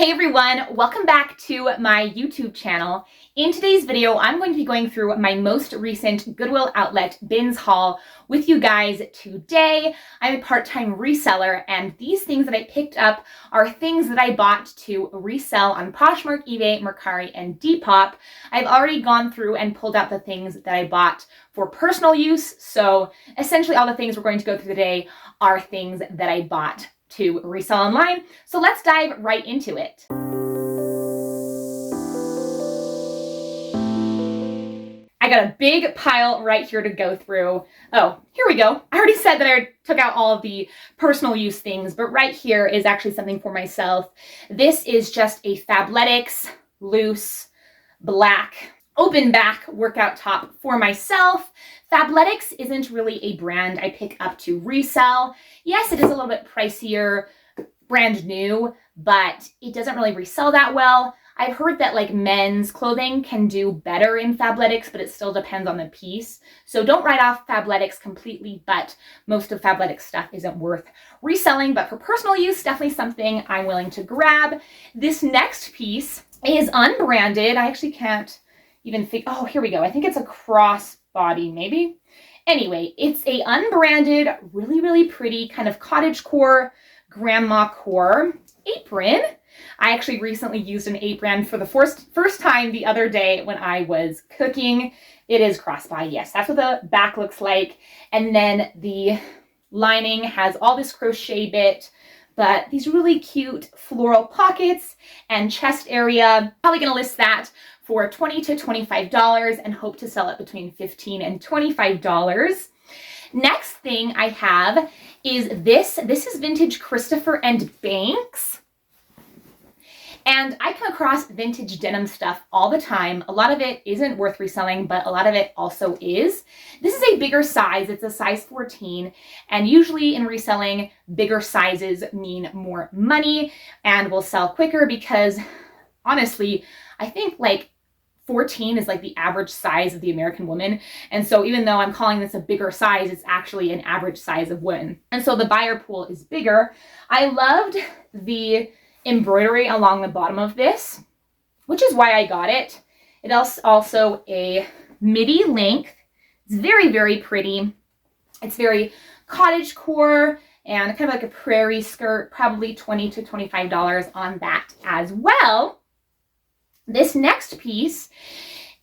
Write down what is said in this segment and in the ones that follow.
Hey everyone, welcome back to my YouTube channel. In today's video, I'm going to be going through my most recent Goodwill Outlet bins haul with you guys today. I'm a part-time reseller, and these things that I picked up are things that I bought to resell on Poshmark, eBay, Mercari, and Depop. I've already gone through and pulled out the things that I bought for personal use, so essentially all the things we're going to go through today are things that I bought to resell online. So let's dive right into it. I got a big pile right here to go through. Oh, here we go. I already said that I took out all of the personal use things, but right here is actually something for myself. This is just a Fabletics loose black open back workout top for myself. Fabletics isn't really a brand I pick up to resell. Yes, it is a little bit pricier, brand new, but it doesn't really resell that well. I've heard that like men's clothing can do better in Fabletics, but it still depends on the piece. So don't write off Fabletics completely, but most of Fabletics stuff isn't worth reselling. But for personal use, definitely something I'm willing to grab. This next piece is unbranded. I actually can't even think, oh, here we go. I think it's a crossbody, maybe. Anyway, it's a unbranded, really, really pretty kind of cottagecore, grandma core apron. I actually recently used an apron for the first time the other day when I was cooking. It is crossbody, yes. That's what the back looks like. And then the lining has all this crochet bit, but these really cute floral pockets and chest area. Probably gonna list that for $20 to $25 and hope to sell it between $15 and $25. Next thing I have is this. This is vintage Christopher and Banks. And I come across vintage denim stuff all the time. A lot of it isn't worth reselling, but a lot of it also is. This is a bigger size. It's a size 14. And usually in reselling, bigger sizes mean more money and will sell quicker because honestly, I think like 14 is like the average size of the American woman. And so even though I'm calling this a bigger size, it's actually an average size of women. And so the buyer pool is bigger. I loved the embroidery along the bottom of this, which is why I got it. It is also a midi length. It's very, very pretty. It's very cottagecore and kind of like a prairie skirt, probably $20 to $25 on that as well. This next piece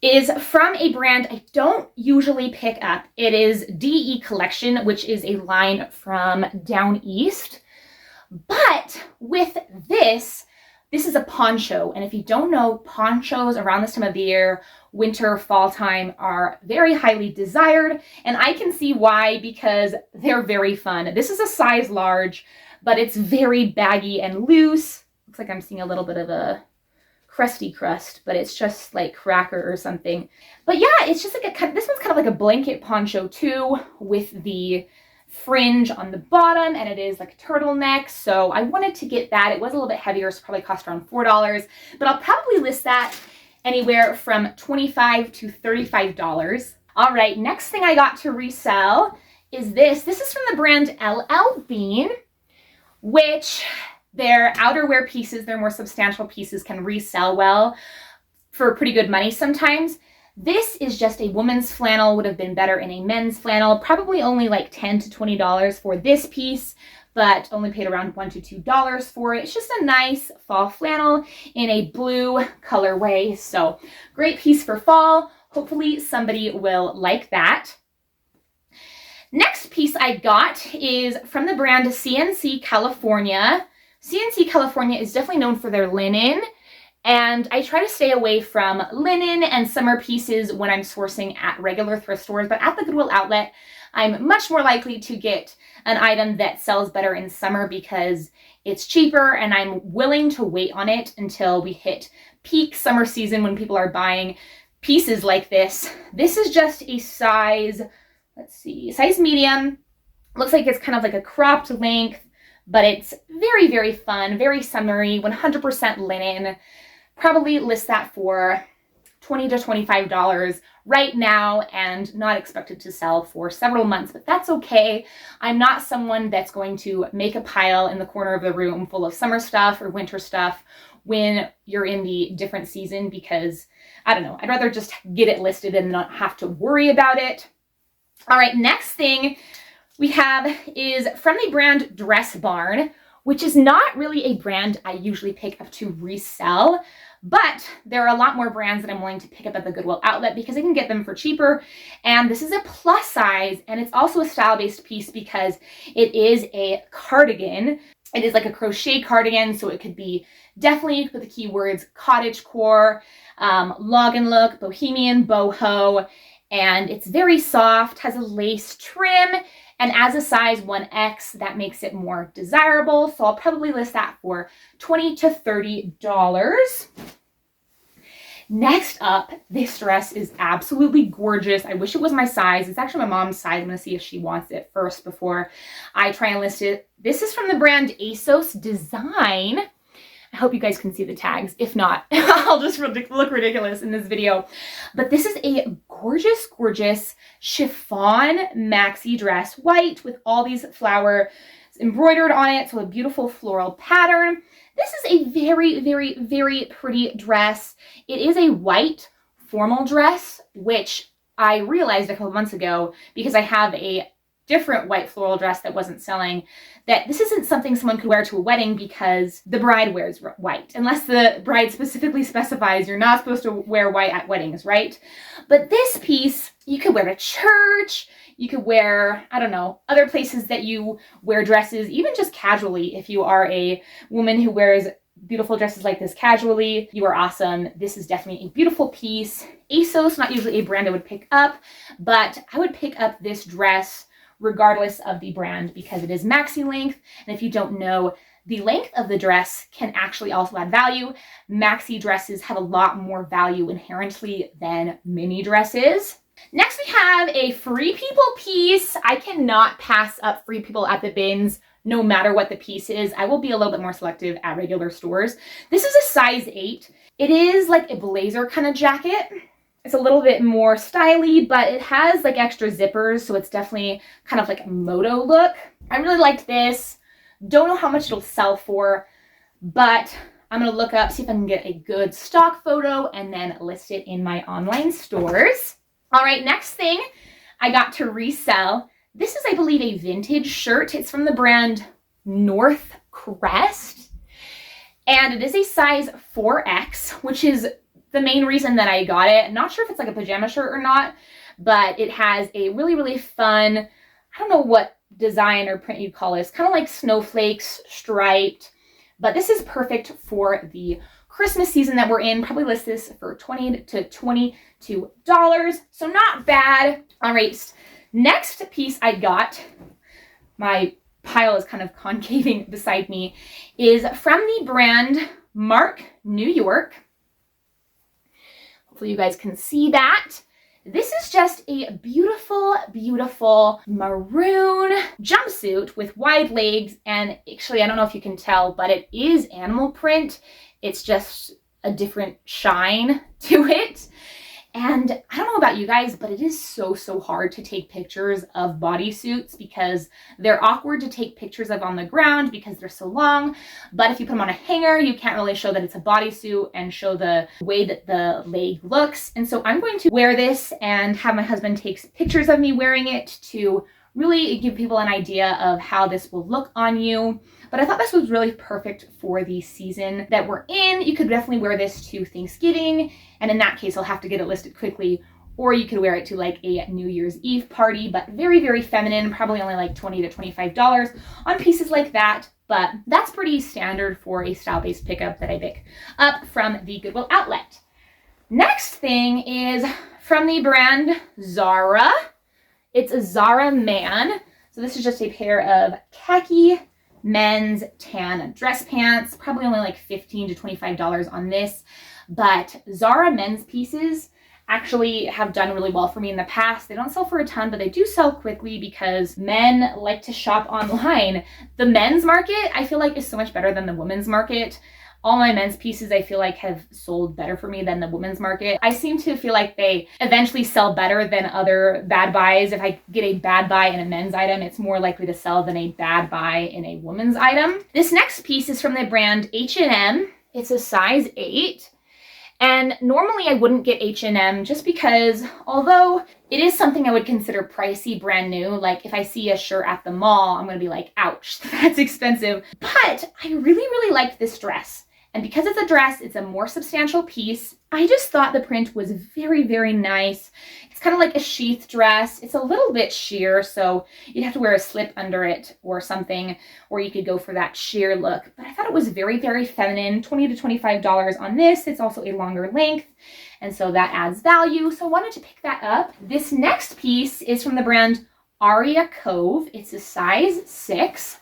is from a brand I don't usually pick up. It is DE Collection, which is a line from down east. But with this is a poncho. And if you don't know, ponchos around this time of the year, winter, fall time, are very highly desired. And I can see why, because they're very fun. This is a size large, but it's very baggy and loose. Looks like I'm seeing a little bit of a crusty crust, but it's just like cracker or something. But yeah, it's just like this one's kind of like a blanket poncho too, with the fringe on the bottom, and it is like a turtleneck. So I wanted to get that. It was a little bit heavier, so probably cost around $4, but I'll probably list that anywhere from $25 to $35. All right, next thing I got to resell is this. This is from the brand LL Bean, which their outerwear pieces, their more substantial pieces, can resell well for pretty good money sometimes. This is just a woman's flannel, would have been better in a men's flannel, probably only like $10 to $20 for this piece, but only paid around $1 to $2 for it. It's just a nice fall flannel in a blue colorway, so great piece for fall. Hopefully somebody will like that. Next piece I got is from the brand CNC California. CNC California is definitely known for their linen, and I try to stay away from linen and summer pieces when I'm sourcing at regular thrift stores, but at the Goodwill Outlet, I'm much more likely to get an item that sells better in summer because it's cheaper and I'm willing to wait on it until we hit peak summer season when people are buying pieces like this. This is just a size, let's see, size medium. Looks like it's kind of like a cropped length, but it's very, very fun, very summery, 100% linen. Probably list that for $20 to $25 right now and not expected to sell for several months, but that's okay. I'm not someone that's going to make a pile in the corner of the room full of summer stuff or winter stuff when you're in the different season, because I don't know, I'd rather just get it listed and not have to worry about it. All right, next thing we have is from the brand Dress Barn, which is not really a brand I usually pick up to resell, but there are a lot more brands that I'm willing to pick up at the Goodwill Outlet because I can get them for cheaper. And this is a plus size, and it's also a style-based piece because it is a cardigan. It is like a crochet cardigan, so it could be definitely with the keywords cottagecore, log and look, bohemian, boho, and it's very soft, has a lace trim, and as a size 1X, that makes it more desirable. So I'll probably list that for $20 to $30. Next up, this dress is absolutely gorgeous. I wish it was my size. It's actually my mom's size. I'm gonna see if she wants it first before I try and list it. This is from the brand ASOS Design. I hope you guys can see the tags. If not, I'll just look ridiculous in this video. But this is a gorgeous, gorgeous chiffon maxi dress, white with all these flowers embroidered on it, so a beautiful floral pattern. This is a very, very, very pretty dress. It is a white formal dress, which I realized a couple of months ago because I have a different white floral dress that wasn't selling, that this isn't something someone could wear to a wedding because the bride wears white, unless the bride specifically specifies you're not supposed to wear white at weddings, right? But this piece, you could wear to church, you could wear, I don't know, other places that you wear dresses, even just casually. If you are a woman who wears beautiful dresses like this casually, you are awesome. This is definitely a beautiful piece. ASOS, not usually a brand I would pick up, but I would pick up this dress regardless of the brand because it is maxi length. And if you don't know, the length of the dress can actually also add value. Maxi dresses have a lot more value inherently than mini dresses. Next, we have a Free People piece. I cannot pass up Free People at the bins no matter what the piece is. I will be a little bit more selective at regular stores. This is a size 8. It is like a blazer kind of jacket. It's a little bit more stylish, but it has like extra zippers, so it's definitely kind of like a moto look. I really liked this. Don't know how much it'll sell for, but I'm gonna look up, see if I can get a good stock photo and then list it in my online stores. All right, next thing I got to resell. This is, I believe, a vintage shirt. It's from the brand North Crest, and it is a size 4X, which is the main reason that I got it. I'm not sure if it's like a pajama shirt or not, but it has a really, really fun, I don't know what design or print you'd call this, kind of like snowflakes, striped, but this is perfect for the Christmas season that we're in. Probably list this for $20 to $22, so not bad. All right, next piece I got, my pile is kind of concaving beside me, is from the brand Mark New York. Hopefully you guys can see that. This is just a beautiful, beautiful maroon jumpsuit with wide legs. And actually, I don't know if you can tell, but it is animal print. It's just a different shine to it. And I don't know about you guys, but it is so, so hard to take pictures of bodysuits because they're awkward to take pictures of on the ground because they're so long. But if you put them on a hanger, you can't really show that it's a bodysuit and show the way that the leg looks. And so I'm going to wear this and have my husband take pictures of me wearing it to really give people an idea of how this will look on you. But I thought this was really perfect for the season that we're in. You could definitely wear this to Thanksgiving, and in that case, I'll have to get it listed quickly, or you could wear it to like a New Year's Eve party, but very, very feminine, probably only like $20 to $25 on pieces like that. But that's pretty standard for a style-based pickup that I pick up from the Goodwill Outlet. Next thing is from the brand Zara. It's a Zara Man. So this is just a pair of khaki men's tan dress pants, probably only like $15 to $25 on this. But Zara men's pieces actually have done really well for me in the past. They don't sell for a ton, but they do sell quickly because men like to shop online. The men's market, I feel like, is so much better than the women's market. all my men's pieces I feel like have sold better for me than the women's market. I seem to feel like they eventually sell better than other bad buys. If I get a bad buy in a men's item, it's more likely to sell than a bad buy in a woman's item. This next piece is from the brand H&M. It's a size 8. And normally I wouldn't get H&M just because although it is something I would consider pricey brand new, like if I see a shirt at the mall, I'm going to be like, ouch, that's expensive. But I really liked this dress. And because it's a dress, it's a more substantial piece. I just thought the print was very nice. It's kind of like a sheath dress. It's a little bit sheer, so you'd have to wear a slip under it or something, or you could go for that sheer look. But I thought it was very feminine, $20 to $25 on this. It's also a longer length, and so that adds value. So I wanted to pick that up. This next piece is from the brand Aria Cove. It's a size 6.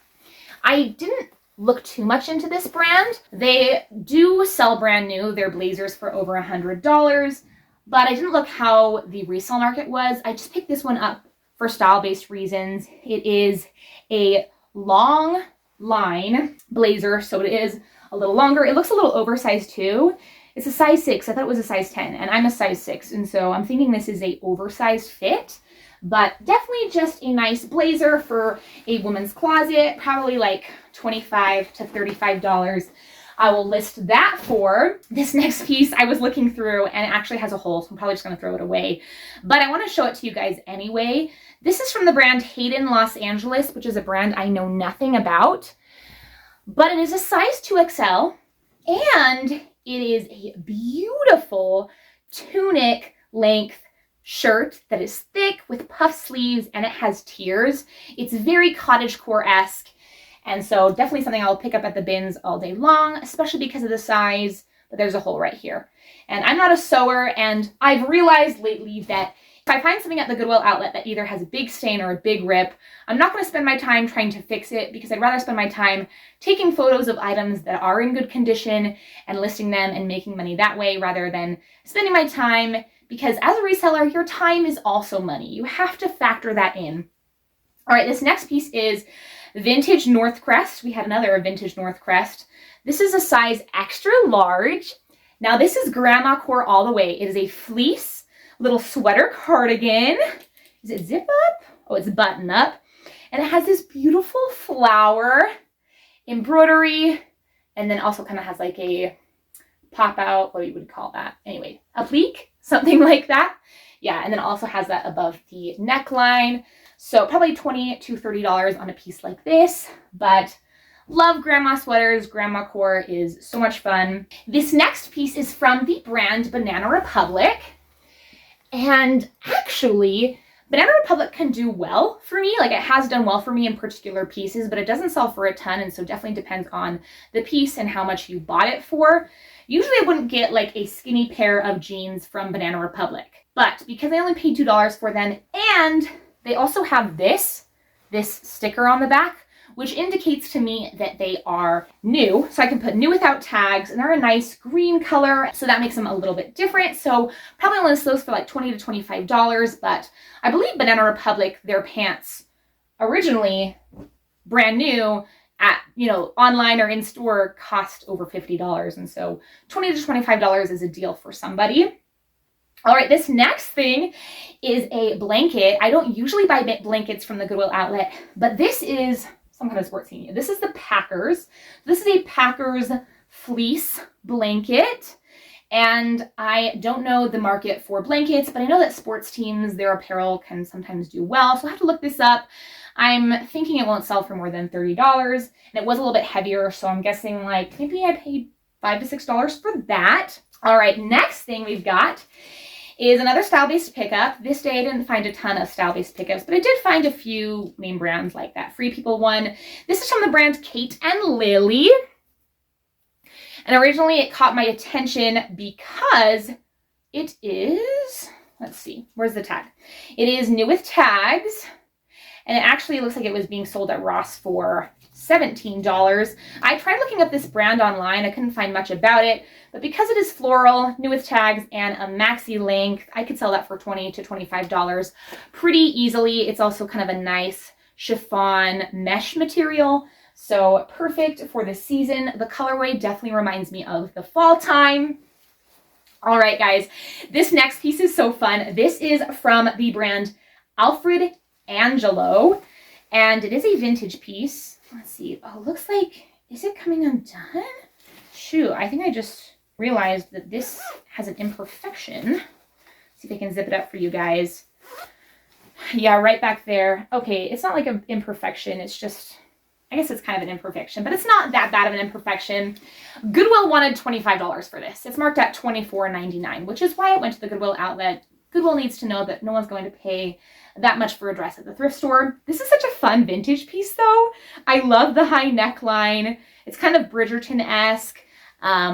I didn't look too much into this brand. They do sell brand new their blazers for over $100, but I didn't look how the resale market was. I just picked this one up for style-based reasons. It is a long line blazer, so it is a little longer. It looks a little oversized too. It's a size 6. I thought it was a size 10, and I'm a size 6, and so I'm thinking this is a oversized fit, but definitely just a nice blazer for a woman's closet, probably like $25 to $35. I will list that for. This next piece I was looking through and it actually has a hole, so I'm probably just going to throw it away. But I want to show it to you guys anyway. This is from the brand Hayden Los Angeles, which is a brand I know nothing about. But it is a size 2XL and it is a beautiful tunic length shirt that is thick with puff sleeves and it has tiers. It's very cottagecore-esque. And so definitely something I'll pick up at the bins all day long, especially because of the size, but there's a hole right here. And I'm not a sewer, and I've realized lately that if I find something at the Goodwill Outlet that either has a big stain or a big rip, I'm not going to spend my time trying to fix it because I'd rather spend my time taking photos of items that are in good condition and listing them and making money that way rather than spending my time, because as a reseller, your time is also money. You have to factor that in. All right, this next piece is Vintage North Crest. We had another Vintage North Crest. This is a size extra large. Now this is grandma core all the way. It is a fleece little sweater cardigan. Is it zip up? Oh, it's button up. And it has this beautiful flower embroidery, and then also kind of has like a pop out, what you would call that. Anyway, a pleat, something like that. Yeah, and then also has that above the neckline. So probably $20 to $30 on a piece like this, but love grandma sweaters. Grandma core is so much fun. This next piece is from the brand Banana Republic. And actually, Banana Republic can do well for me. Like it has done well for me in particular pieces, but it doesn't sell for a ton. And so definitely depends on the piece and how much you bought it for. Usually I wouldn't get like a skinny pair of jeans from Banana Republic, but because I only paid $2 for them, and they also have this sticker on the back, which indicates to me that they are new. So I can put new without tags, and they're a nice green color, so that makes them a little bit different. So probably list those for like $20 to $25, but I believe Banana Republic, their pants originally brand new at, online or in store cost over $50. And so $20 to $25 is a deal for somebody. All right, this next thing is a blanket. I don't usually buy blankets from the Goodwill Outlet, but this is some kind of sports team. This is the Packers. This is a Packers fleece blanket. And I don't know the market for blankets, but I know that sports teams, their apparel can sometimes do well. So I have to look this up. I'm thinking it won't sell for more than $30. And it was a little bit heavier, so I'm guessing like maybe I paid $5 to $6 for that. All right, next thing we've got is another style-based pickup. This day I didn't find a ton of style-based pickups, but I did find a few name brands like that Free People one. This is from the brand Kate and Lily. And originally it caught my attention because it is, let's see, where's the tag? It is new with tags. And it actually looks like it was being sold at Ross for $17. I tried looking up this brand online. I couldn't find much about it, but because it is floral, new with tags, and a maxi length, I could sell that for $20 to $25 pretty easily. It's also kind of a nice chiffon mesh material, So perfect for the season. The colorway definitely reminds me of the fall time. All right, guys, this next piece is so fun. This is from the brand Alfred Angelo, and it is a vintage piece. Let's see. Oh, looks like, is it coming undone? Shoot, I think I just realized that this has an imperfection. See if I can zip it up for you guys. Yeah, right back there. Okay, it's not like an imperfection. It's just, I guess it's kind of an imperfection, but it's not that bad of an imperfection. Goodwill wanted $25 for this. It's marked at $24.99, which is why it went to the Goodwill Outlet. Goodwill needs to know that no one's going to pay that much for a dress at the thrift store. This is such a fun vintage piece, though. I love the high neckline. It's kind of Bridgerton-esque,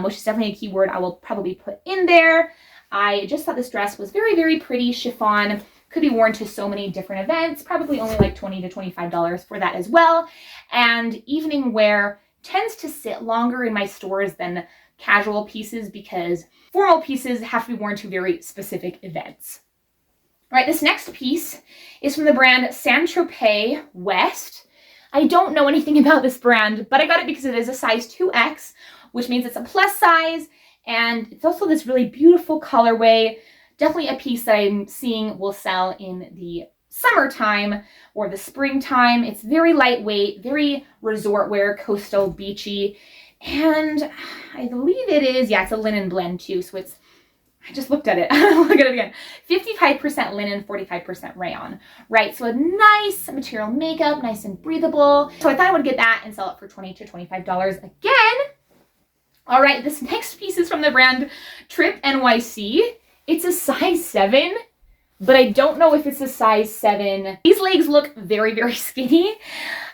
which is definitely a keyword I will probably put in there. I just thought this dress was very, very pretty. Chiffon. Could be worn to so many different events, probably only like $20 to $25 for that as well. And evening wear tends to sit longer in my stores than casual pieces because formal pieces have to be worn to very specific events. All right, this next piece is from the brand Saint-Tropez West. I don't know anything about this brand, but I got it because it is a size 2X, which means it's a plus size, and it's also this really beautiful colorway. Definitely a piece that I'm seeing will sell in the summertime or the springtime. It's very lightweight, very resort wear, coastal, beachy. And I believe it is, yeah, it's a linen blend too. So it's, I just looked at it. Look at it again. 55% linen, 45% rayon, right? So a nice material makeup, nice and breathable. So I thought I would get that and sell it for $20 to $25 again. All right, this next piece is from the brand Trip NYC. It's a size 7, but I don't know if it's a size 7. These legs look very, very skinny.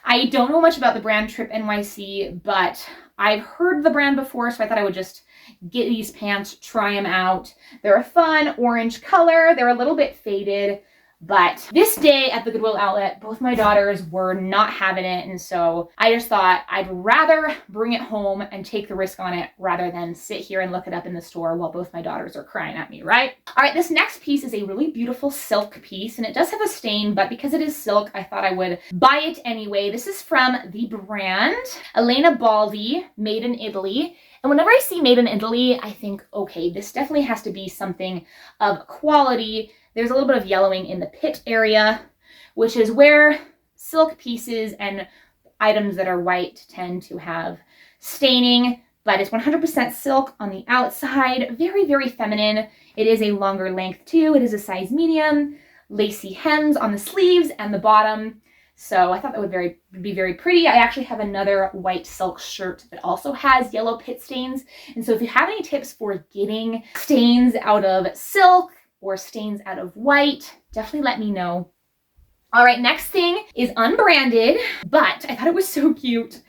I don't know much about the brand Trip NYC, but I've heard the brand before, so I thought I would just get these pants, try them out. They're a fun orange color. They're a little bit faded, but this day at the Goodwill Outlet, both my daughters were not having it, and so I just thought I'd rather bring it home and take the risk on it rather than sit here and look it up in the store while both my daughters are crying at me, right? All right, this next piece is a really beautiful silk piece, and it does have a stain, but because it is silk, I thought I would buy it anyway. This is from the brand Elena Baldi, made in Italy. And whenever I see made in Italy, I think, okay, this definitely has to be something of quality. There's a little bit of yellowing in the pit area, which is where silk pieces and items that are white tend to have staining, but it's 100% silk on the outside. Very, very feminine. It is a longer length too. It is a size medium, lacy hems on the sleeves and the bottom. So I thought that would be very pretty. I actually have another white silk shirt that also has yellow pit stains. And so if you have any tips for getting stains out of silk or stains out of white, definitely let me know. All right, next thing is unbranded, but I thought it was so cute.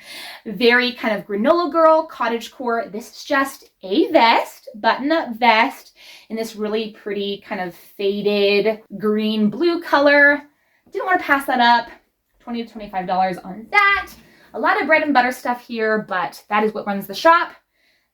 Very kind of granola girl, cottagecore. This is just a vest, button-up vest in this really pretty kind of faded green-blue color. Didn't want to pass that up. $20 to $25 on that. A lot of bread and butter stuff here, but that is what runs the shop.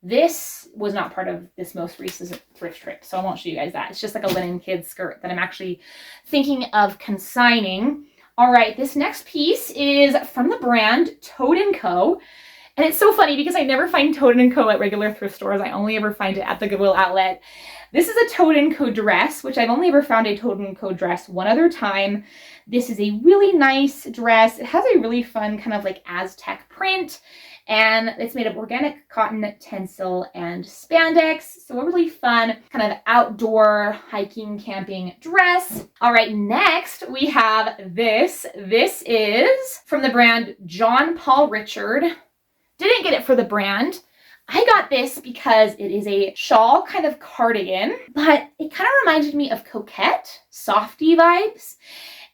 This was not part of this most recent thrift trip, so I won't show you guys that. It's just like a linen kid skirt that I'm actually thinking of consigning. All right, this next piece is from the brand Toad & Co. And it's so funny because I never find Toad & Co. at regular thrift stores. I only ever find it at the Goodwill Outlet. This is a Toad & Co. dress, which I've only ever found a Toad & Co. dress one other time. This is a really nice dress. It has a really fun kind of like Aztec print, and it's made of organic cotton, tencel, and spandex. So a really fun kind of outdoor hiking, camping dress. All right, next we have this. This is from the brand John Paul Richard. Didn't get it for the brand. I got this because it is a shawl kind of cardigan, but it kind of reminded me of Coquette, softy vibes.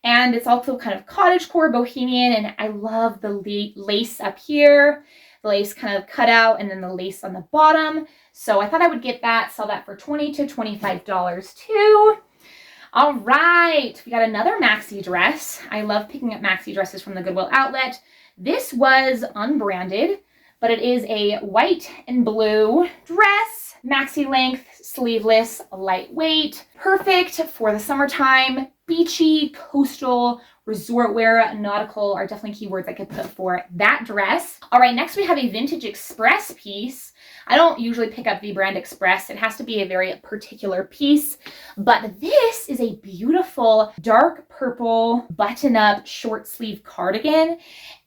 And it's also kind of cottagecore, bohemian, and I love the lace up here, the lace kind of cut out, and then the lace on the bottom. So I thought I would get that, sell that for $20 to $25 too. All right, we got another maxi dress. I love picking up maxi dresses from the Goodwill Outlet. This was unbranded, but it is a white and blue dress, maxi length, sleeveless, lightweight, perfect for the summertime, beachy, coastal, resort wear, nautical are definitely keywords I could put for that dress. All right, next we have a vintage express piece. I don't usually pick up the brand Express. It has to be a very particular piece, but this is a beautiful dark purple button-up short sleeve cardigan.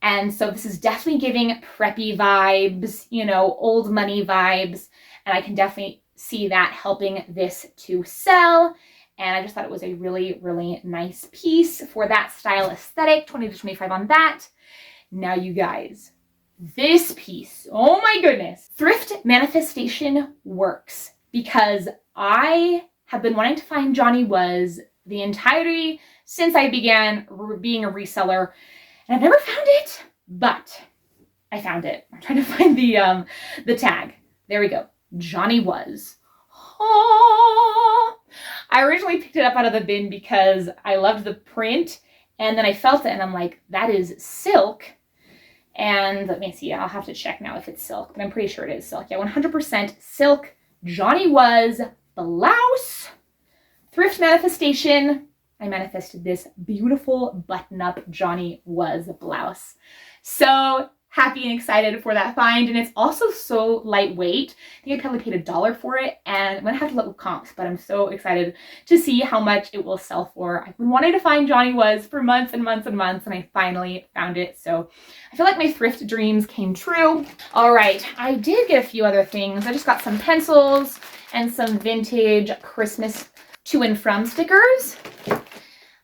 And so this is definitely giving preppy vibes, you know, old money vibes. And I can definitely see that helping this to sell. And I just thought it was a really, really nice piece for that style aesthetic, 20 to 25 on that. Now you guys, this piece, oh my goodness. Thrift manifestation works because I have been wanting to find Johnny Was the entirety since I began being a reseller, and I've never found it, but I found it. I'm trying to find the tag. There we go. Johnny Was. Oh. I originally picked it up out of the bin because I loved the print, and then I felt it and I'm like, that is silk. And let me see, I'll have to check now if it's silk, but I'm pretty sure it is silk. Yeah, 100% silk. Johnny Was blouse. Thrift manifestation. I manifested this beautiful button-up Johnny Was blouse. So happy and excited for that find, and it's also so lightweight. I think I probably paid $1 for it, and I'm gonna have to look with comps, but I'm so excited to see how much it will sell for. I've been wanting to find Johnny Was for months and months and months, and I finally found it. So I feel like my thrift dreams came true. All right, I did get a few other things. I just got some pencils and some vintage Christmas to and from stickers.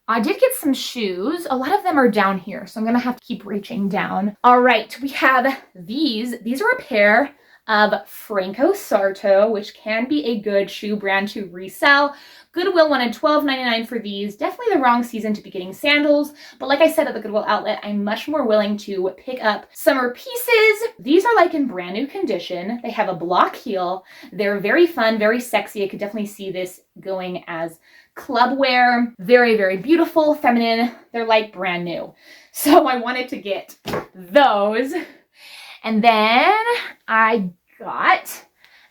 I did get some shoes. A lot of them are down here, so I'm gonna have to keep reaching down. All right, we have these. These are a pair of Franco Sarto, which can be a good shoe brand to resell. Goodwill wanted $12.99 for these. Definitely the wrong season to be getting sandals, but like I said at the Goodwill Outlet, I'm much more willing to pick up summer pieces. These are like in brand new condition. They have a block heel. They're very fun, very sexy. I could definitely see this going as club wear. Very, very beautiful, feminine. They're like brand new. So I wanted to get those. And then I got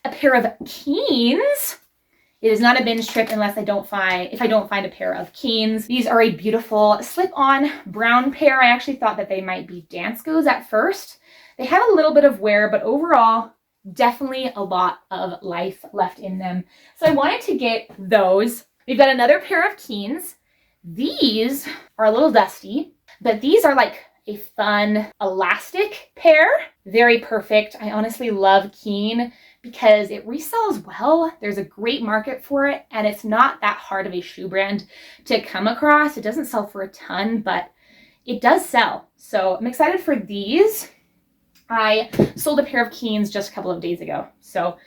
a pair of Keens. It is not a binge trip unless if I don't find a pair of Keens. These are a beautiful slip-on brown pair. I actually thought that they might be Danskos at first. They have a little bit of wear, but overall, definitely a lot of life left in them. So I wanted to get those. We've got another pair of Keens. These are a little dusty, but these are like a fun elastic pair. Very perfect. I honestly love Keen because it resells well. There's a great market for it, and it's not that hard of a shoe brand to come across. It doesn't sell for a ton, but it does sell. So I'm excited for these. I sold a pair of Keens just a couple of days ago. So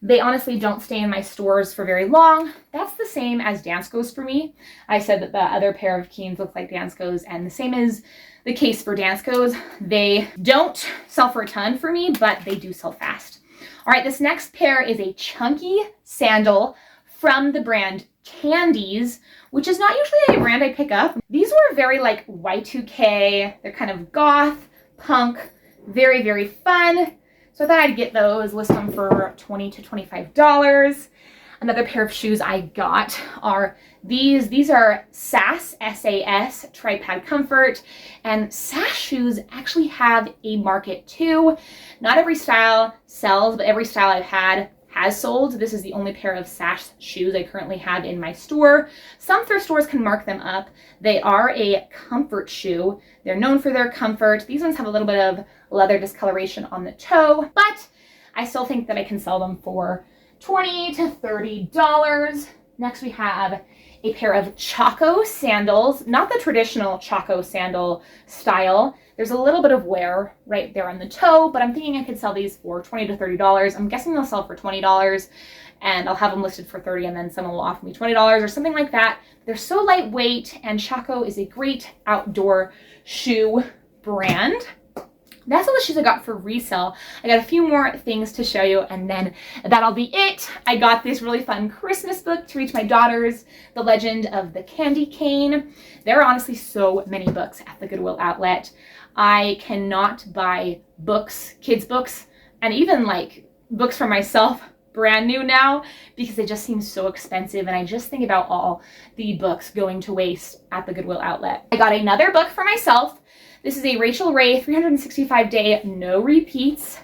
they honestly don't stay in my stores for very long. That's the same as Danskos for me. I said that the other pair of Keens look like Danskos, and the same is the case for Danskos. They don't sell for a ton for me, but they do sell fast. All right, this next pair is a chunky sandal from the brand Candies, which is not usually a brand I pick up. These were very like Y2K. They're kind of goth, punk, very, very fun. So I thought I'd get those, list them for $20 to $25. Another pair of shoes I got are these. These are SAS, S-A-S, Tripod Comfort. And SAS shoes actually have a market too. Not every style sells, but every style I've had has sold. This is the only pair of SAS shoes I currently have in my store. Some thrift stores can mark them up. They are a comfort shoe. They're known for their comfort. These ones have a little bit of leather discoloration on the toe, but I still think that I can sell them for $20 to $30. Next we have a pair of Chaco sandals, not the traditional Chaco sandal style. There's a little bit of wear right there on the toe, but I'm thinking I could sell these for $20 to $30. I'm guessing they'll sell for $20, and I'll have them listed for $30, and then someone will offer me $20 or something like that. They're so lightweight, and Chaco is a great outdoor shoe brand. That's all the shoes I got for resale. I got a few more things to show you, and then that'll be it. I got this really fun Christmas book to reach my daughters, The Legend of the Candy Cane. There are honestly so many books at the Goodwill Outlet. I cannot buy books, kids books, and even like books for myself brand new now because they just seem so expensive, and I just think about all the books going to waste at the Goodwill Outlet. I got another book for myself. This is a Rachel Ray 365-day no repeats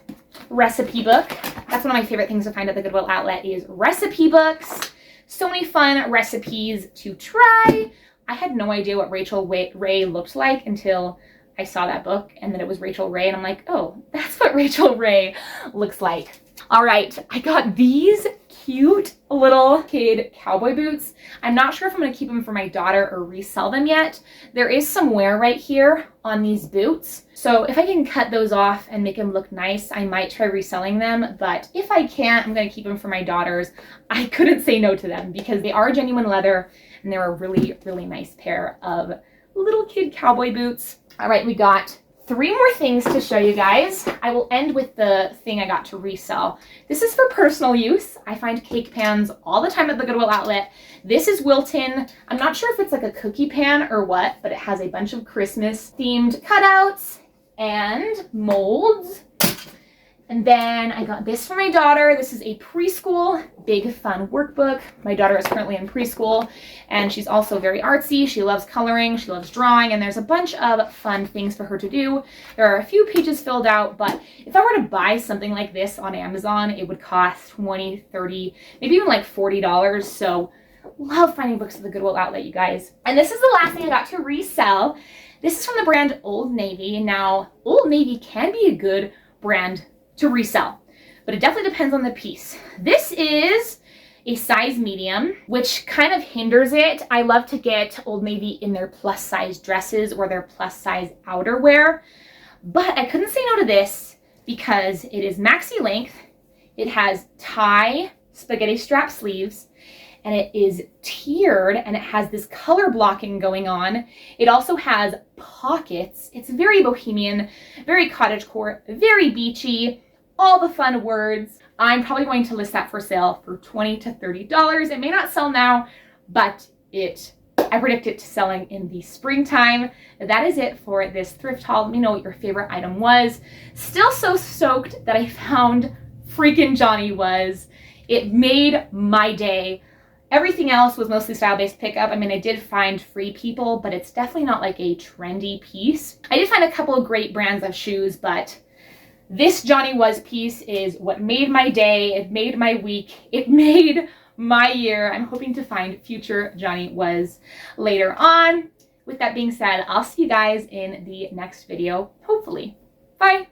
recipe book. That's one of my favorite things to find at the Goodwill Outlet is recipe books. So many fun recipes to try. I had no idea what Rachel Ray looked like until I saw that book and then it was Rachel Ray, and I'm like, oh, that's what Rachel Ray looks like. All right, I got these cute little kid cowboy boots. I'm not sure if I'm gonna keep them for my daughter or resell them yet. There is some wear right here on these boots. So if I can cut those off and make them look nice, I might try reselling them. But if I can't, I'm gonna keep them for my daughters. I couldn't say no to them because they are genuine leather and they're a really, really nice pair of little kid cowboy boots. All right, we got 3 more things to show you guys. I will end with the thing I got to resell. This is for personal use. I find cake pans all the time at the Goodwill Outlet. This is Wilton. I'm not sure if it's like a cookie pan or what, but it has a bunch of Christmas themed cutouts and molds. And then I got this for my daughter. This is a preschool big fun workbook. My daughter is currently in preschool and she's also very artsy. She loves coloring, she loves drawing, and there's a bunch of fun things for her to do. There are a few pages filled out, but if I were to buy something like this on Amazon, it would cost $20, $30, maybe even like $40. So love finding books at the Goodwill Outlet, you guys. And this is the last thing I got to resell. This is from the brand Old Navy. Now, Old Navy can be a good brand to resell, but it definitely depends on the piece. This is a size medium, which kind of hinders it. I love to get Old Navy in their plus size dresses or their plus size outerwear, but I couldn't say no to this because it is maxi length. It has tie spaghetti strap sleeves, and it is tiered, and it has this color blocking going on. It also has pockets. It's very bohemian, very cottagecore, very beachy, all the fun words. I'm probably going to list that for sale for $20 to $30. It may not sell now, but I predict it selling in the springtime. That is it for this thrift haul. Let me know what your favorite item was. Still so stoked that I found freaking Johnny Was. It made my day. Everything else was mostly style-based pickup. I mean, I did find Free People, but it's definitely not like a trendy piece. I did find a couple of great brands of shoes, but this Johnny Was piece is what made my day. It made my week. It made my year. I'm hoping to find future Johnny Was later on. With that being said, I'll see you guys in the next video, hopefully. Bye.